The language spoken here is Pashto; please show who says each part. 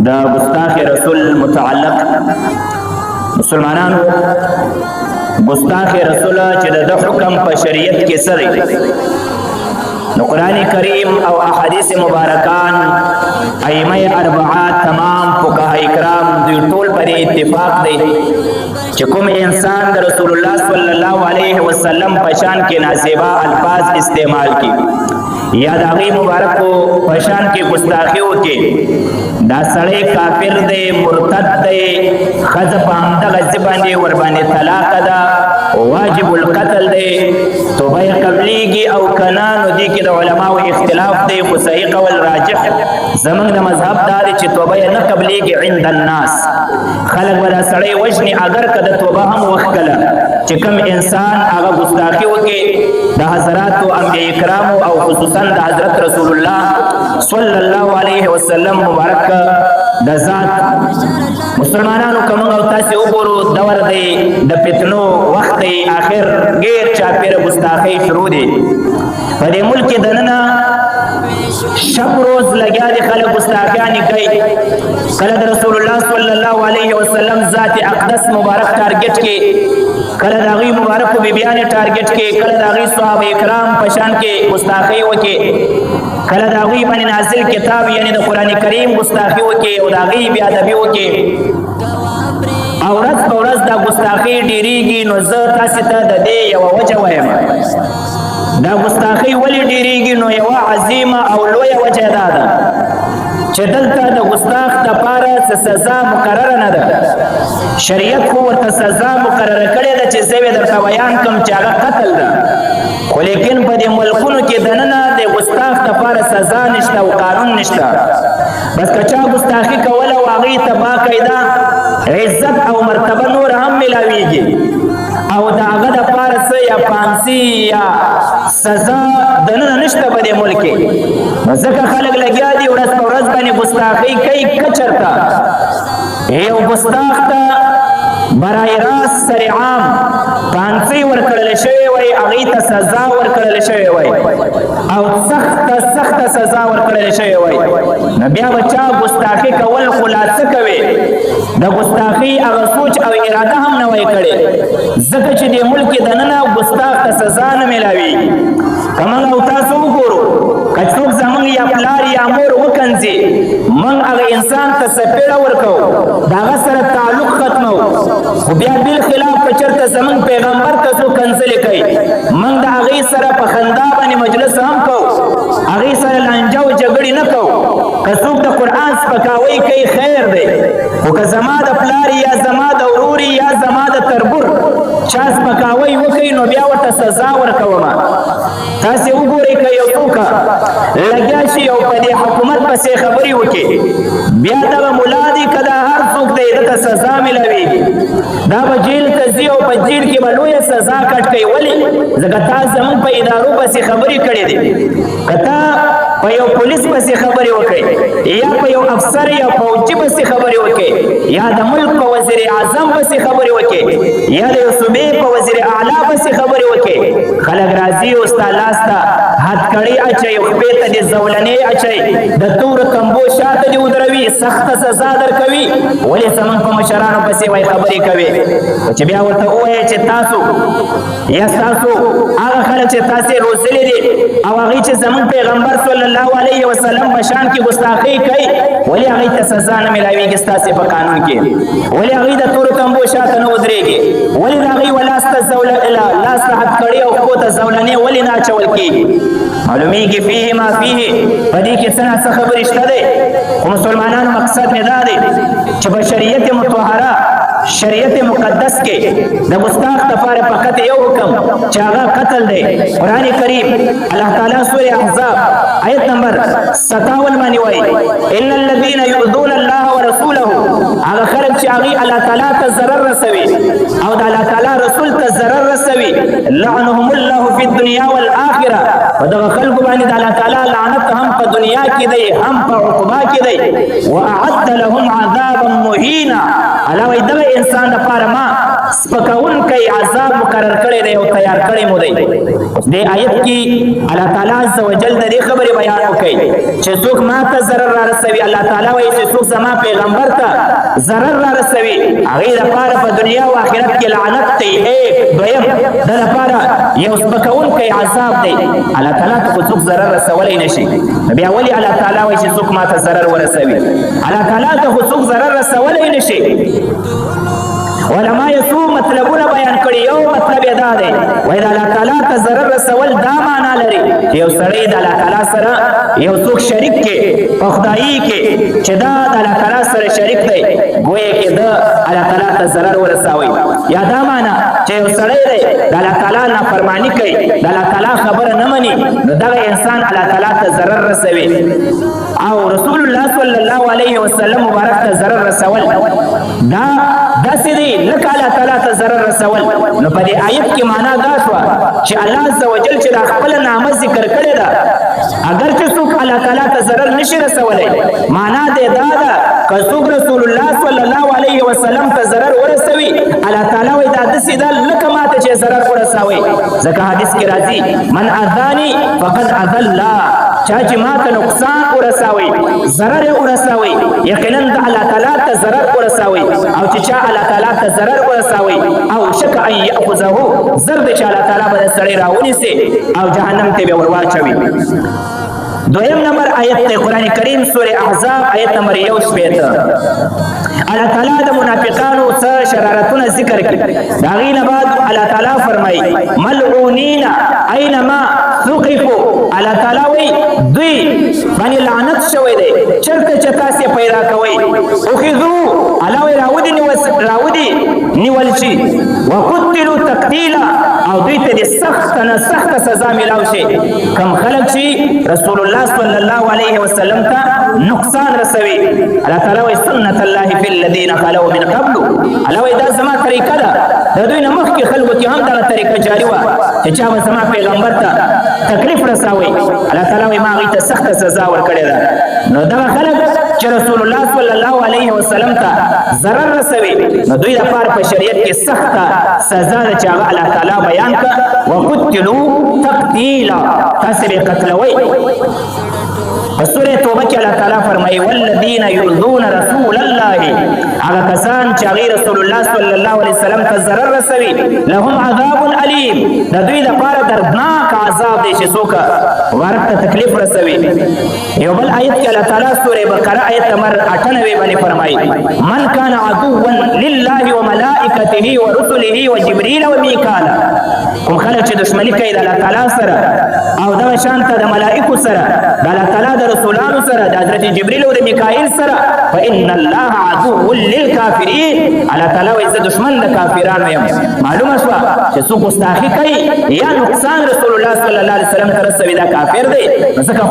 Speaker 1: دا گستاخ رسول متعلق مسلمانانو گستاخ رسول چې د حکم په شریعت کې سره نو قرآن کریم او احادیث مبارکان ائمه اربعه تمام فقها کرام دوی ټول پر اتفاق دی چې کوم انسان د رسول الله صلی الله علیه وسلم په شان کې نازیبا الفاظ استعمال کی یا د هغه مبارکو په شان کې گستاخی وکي دا سړی کافر دی مرتد دی خذ باندې غزبانی ور باندې طلاق ده واجب القتل دی توبه قبلیږي او کنه نو دي کې د علماو اختلاف دی خو صحیح قول راجح زمونږ د مذهب دا دی چې توبه نه قبلیږي عند الناس خلک ولا سړی وجني اگر کده توبه هم وکړه چې کوم انسان هغه گستاخی وکي د حضرات او انبیاء کرام او خصوصا د حضرت رسول الله صلی الله علیه وسلم مبارک د ذات مسلمانانو کوم او تاسو وګورو دور دی د فتنو وخت دی اخر غیر چاپیره گستاخی شروع دی په دې ملک دننه شب روز لګیا دي خلک گستاخیانی کوي کله د رسول الله صلی الله علیه وسلم ذات اقدس مبارک ټارګټ کې کله د هغې مبارکو بیبیان ټارګټ کې کله د هغې صحابه کرام په شان کې گستاخی وکړي کله د هغوی باندې نازل کتاب یعنی د قرآن کریم گستاخی وکړي او د هغې بې ادبي وکړي او ورځ په ورځ دا گستاخی ډېرېږي نو زه تاسې ته د دې یوه وجه وایم دا گستاخی ولې ډېرېږي نو یوه عظیمه او لویه وجه دا ده چې دلته د گستاخ دپاره څه سزا مقرره نه ده شریعت خو ورته سزا مقرره کړې ده چې زه یې درته بیان کړم چې هغه قتل ده خو لیکن په دې ملکونو کې دننه د گستاخ دپاره سزا نشته او قانون نشته بس که چا گستاخي کوله او هغې ته باقاعده عزت او مرتبه نور هم میلاویږي او د هغه دپاره څه یا پانسي یا سزا دننه نشته په دې ملک کې نو ځکه خلک لګیا دي ورځ په ورځ باندې گستاخي کوي که چېرته یو گستاخ ته برای راست سر عام پانسي ورکړل شوی وای هغې ته سزا ورکړل شوی وای او سخته سزا ورکړل شوی وای نو بیا به چا ګستاخي کول خلاصه کوي د ګستاخي هغه سوچ او اراده هم نه وای کړې ځکه چې دې ملک دننه ګستاخ ته سزا نه میلاوي که موږ او تاسو وګورو که څوک زموږ یا پلار یا مور وکنځي موږ هغه انسان ته څپېړه ورکوو د هغه سره تعلق ختمو خو بیا بالخلاف که چېرته زموږ پیغمبر ته څوک کنځلې کوي موږ د هغې سره په خندا باندې مجلس هم کوو هغې سره لانجه او جګړې نه کوو که څوک د قرآن سپکاوی کوي خیر دی خو که زما د پلار یا زما د ورور یا زما د تربور چا سپکاوی وکوي نو بیا ورته سزا ورکومه تاسې وګورئ که یو څوک لګیا شي او په دې حکومت پسې خبرې وکړي بیا دغه ملا دی که دا هر څوک دی ده ته سزا میلاویږي دا به جیل ته ځي او په جیل کې به لویه سزا کټ کوي ولې ځکه تا زموږ په ادارو پسې خبرې کړې دي که تا په یو پولیس پسې خبرې وکړي یا په یو افسر یا فوجي پسې خبرې وکړي یا د ملک په وزیر اعظم پسې خبرې وکړي یا د یو صوبې په وزیر اعلی پسې خبرې وکړي خلک راځي او ستا لاس ته هتکړۍ اچوي خپې ته دې زولنې اچوي د تورو تمبو شاته دې ودروي سخته سزا درکوي ولې زموږ په مشرانو پسې وایي خبرې کوي چې بیا ورته ووایې چې تاسو یا ستاسو هغه خلک چې تاسې روزلي دي او هغې چې زموږ پیغمبر صلی الله علیه وسلم په شان کې ګستاخۍ کوي ولې هغې ته سزا نه میلاویږي ستاسې په قانون کې ولې هغې د تورو تمبو شاته نه ودرېږي ولې د هغې لاس ته هتکړۍ او پښو ته زولنې ولې نه اچول کېږي معلومیږي فیه ما فیه په دې کې څه نه څه خبرې شته دی خو مسلمانانو مقصد مې دا دی چې په شریعت مطهره شریعت مقدس کې د گستاخ دپاره فقط یو حکم چې هغه قتل دی قرآن کریم الله تعالی سورة احزاب آیت نمبر 57 باندې وایي ان الذين يؤذون الله ورسوله هغه خلک چې هغې الله تعالی ته ضرر رسوي او د الله تعالی رسول ته ضرر رسوي لعنهم الله في الدنيا والآخرة په دغه خلکو باندې د الله تعالی لعنت هم په دنیا کې دی هم په عقبا کې دی واعد لهم عذابا مهینا الله وایي دغه انسان دپاره ما سپکون کوي عذاب مقرر کړی دی او تیار کړی مو دی. دې آیت کې الله تعالی عز وجل د دې خبرې بیان وکړي چې څوک ما ته ضرر را رسوي، الله تعالی وایي چې څوک زما پیغمبر ته ضرر را رسوي هغې دپاره په دنیا او آخرت کې لعنت دی. دویم د لپاره یو سپکونکی عذاب دی. الله تعالی ته خو څوک ضرر رسولی نشي، بیا ولې الله تعالی وایي چې څوک ما ته ضرر ورسوي؟ الله تعالی ته خو څوک ضرر رسولی نشي. علما یې څو مطلبونه بیان کړي. یو مطلب یې دا دی وایي د الله تعالی ته ضرر رسول دا معنا لري چې یو سړی د الله تعالی سره یو څوک شریک کې په خدایي کې چې دا د الله تعالی سره شریک دی، ګویا کې د الله تعالی ته ضرر ورسوي. یا دا معنا چې یو سړی دی د الله تعالی نافرماني کوي، د الله تعالی خبره نه مني، نو دغه انسان الله تعالی ته ضرر رسوي. او رسول الله صلی الله علیه وسلم مبارک ته ضرر رسول دا داسې دی لکه الله تعالی ته ضرر رسول. نو په دې آیت کې معنا دا شوه چې الله عز وجل چې دا خپله نامه ذکر کړې ده، اگر چې څوک الله تعالی ته ضرر نشي رسولی، معنا دې دا ده که څوک رسول الله صلی الله علیه وسلم ته ضرر ورسوي، الله تعالی وایي دا داسې ده لکه ما ته چې ضرر ورسوي. ځکه حدیث کې راځي من اذاني فقد اذى الله، چا چې ما ته نقصان ورسوي، ضرر ورسوي، یقینا د الله تعالی ته ضرر ورسوي. او چې چا الله تعالی ته ضرر ورسوي او شک ان یاخذه، زر دې چې الله تعالی به د سړی راونیسي او جهنم ته به ور واچوي. دویم نمبر آیت دی قرآن کریم سورة احزاب آیت نمبر 1 الله تعالی د منافقانو څه شرارتونه ذکر کړي. د هغې نه بعد الله تعالی فرمایي ملعونین اینما ثقفوا، الله تعالی وایي دوی باندې لعنت شوی دی چېرته چې تاسې پیدا کوئ. اخذوا، الله وایي راودي نیول شي، وقتلوا تقتیلا، او دوی ته د سخت نه سخته سزا میلاو شي. کم خلک چې رسول الله صلی الله علیه وسلم ته نقصان رسوي، الله تعالی وایي سنت الله فی الذین خلوا من قبل، الله وایي دا زما طریقه ده، د دوی نه مخکې خلکو کې هم دغه طریقه جاري وه چې چا به زما پیغمبر ته تکلیف رسوي، الله تعالی وایي ما هغوی ته سخته سزا ورکړې ده. نو دغه خلک چې رسول الله صلی الله علیه وسلم ته ضرر رسوي، نو دوی لپاره په شریعت کې سخته سزا ده چې هغه الله تعالی بیان کړه وقتلوا تقتیلا، تاسې به قتلوئ. په سورې توبه کې الله تعالی فرمایي والذین یؤذون رسول الله، هغه کسان چې هغوی رسول الله صلی الله علیه وسلم ته ضرر رسوي لهم عذاب علیم، د دوی لپاره دردناک عذاب دی چې څوک ورته ته تکلیف رسوي. یو بل آیت کې الله تعالی سورې بقره آیت نمبر 98 باندې فرمایي من کان عدوا لله وملائکته ورسله وجبریل ومیکال، کوم خلک چې دشمني کوي د الله تعالی سره او دغه شان ته د ملائکو سره، د الله تعالی د رسولانو سره، د حضرت جبریل او د میکائیل سره، فإن الله عدو للکافرین، الله تعالی وایي زه دشمن د کافرانو یم. معلومه شوه چې څوک ګستاخي کوي یا نقصان رسول الله صلی الله علیه وسلم ته رسوي دا کافر دی. ځکه